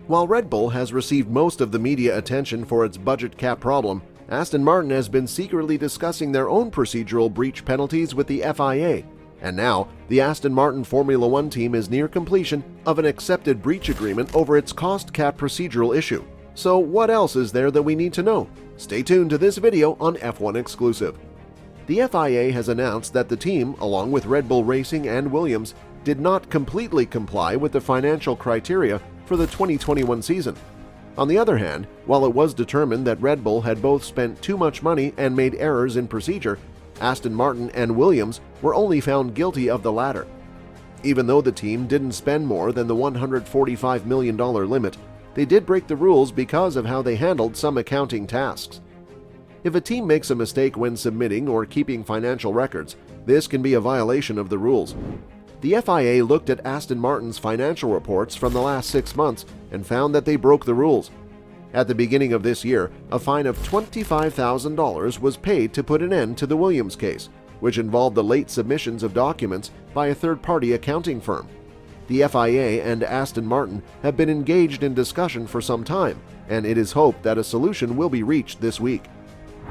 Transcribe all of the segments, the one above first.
While Red Bull has received most of the media attention for its budget cap problem, Aston Martin has been secretly discussing their own procedural breach penalties with the FIA. And now, the Aston Martin Formula One team is near completion of an accepted breach agreement over its cost cap procedural issue. So what else is there that we need to know? Stay tuned to this video on F1 Exclusive. The FIA has announced that the team, along with Red Bull Racing and Williams, did not completely comply with the financial criteria for the 2021 season. On the other hand, while it was determined that Red Bull had both spent too much money and made errors in procedure, Aston Martin and Williams were only found guilty of the latter. Even though the team didn't spend more than the $145 million limit, they did break the rules because of how they handled some accounting tasks. If a team makes a mistake when submitting or keeping financial records, this can be a violation of the rules. The FIA looked at Aston Martin's financial reports from the last 6 months and found that they broke the rules. At the beginning of this year, a fine of $25,000 was paid to put an end to the Williams case, which involved the late submissions of documents by a third-party accounting firm. The FIA and Aston Martin have been engaged in discussion for some time, and it is hoped that a solution will be reached this week.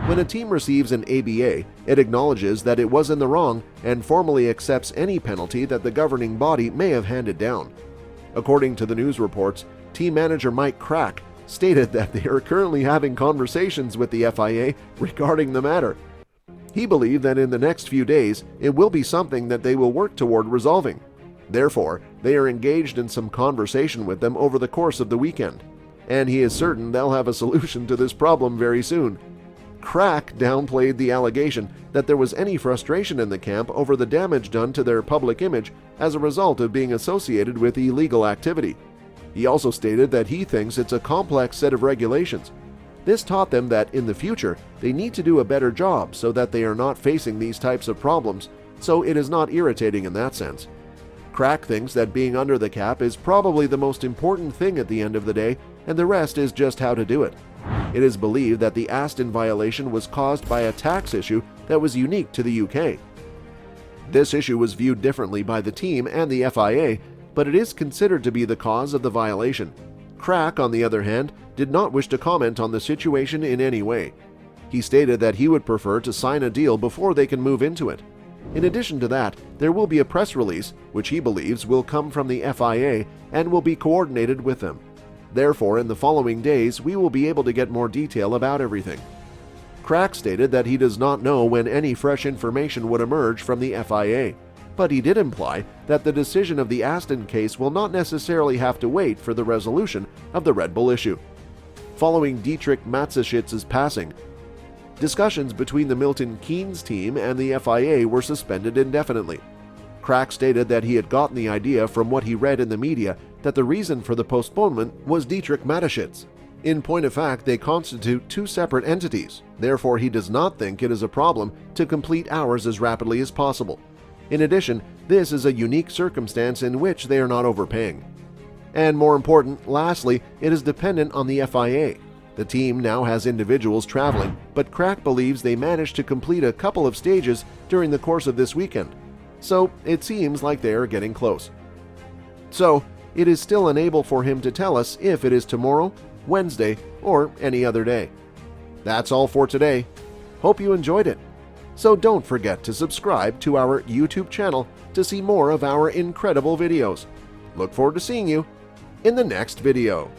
When a team receives an ABA, it acknowledges that it was in the wrong and formally accepts any penalty that the governing body may have handed down. According to the news reports, team manager Mike Crack stated that they are currently having conversations with the FIA regarding the matter. He believed that in the next few days, it will be something that they will work toward resolving. Therefore, they are engaged in some conversation with them over the course of the weekend, and he is certain they'll have a solution to this problem very soon. Crack downplayed the allegation that there was any frustration in the camp over the damage done to their public image as a result of being associated with illegal activity. He also stated that he thinks it's a complex set of regulations. This taught them that in the future, they need to do a better job so that they are not facing these types of problems, so it is not irritating in that sense. Crack thinks that being under the cap is probably the most important thing at the end of the day, and the rest is just how to do it. It is believed that the Aston violation was caused by a tax issue that was unique to the UK. This issue was viewed differently by the team and the FIA, but it is considered to be the cause of the violation. Crack, on the other hand, did not wish to comment on the situation in any way. He stated that he would prefer to sign a deal before they can move into it. In addition to that, there will be a press release, which he believes will come from the FIA and will be coordinated with them. Therefore, in the following days, we will be able to get more detail about everything. Crack stated that he does not know when any fresh information would emerge from the FIA, but he did imply that the decision of the Aston case will not necessarily have to wait for the resolution of the Red Bull issue. Following Dietrich Mateschitz' passing, discussions between the Milton Keynes team and the FIA were suspended indefinitely. Crack stated that he had gotten the idea from what he read in the media that the reason for the postponement was Dietrich Mateschitz. In point of fact, they constitute two separate entities, therefore he does not think it is a problem to complete hours as rapidly as possible. In addition, this is a unique circumstance in which they are not overpaying. And more important, lastly, it is dependent on the FIA. The team now has individuals traveling, but Crack believes they managed to complete a couple of stages during the course of this weekend. So it seems like they are getting close. So it is still unable for him to tell us if it is tomorrow, Wednesday, or any other day. That's all for today. Hope you enjoyed it. So don't forget to subscribe to our YouTube channel to see more of our incredible videos. Look forward to seeing you in the next video.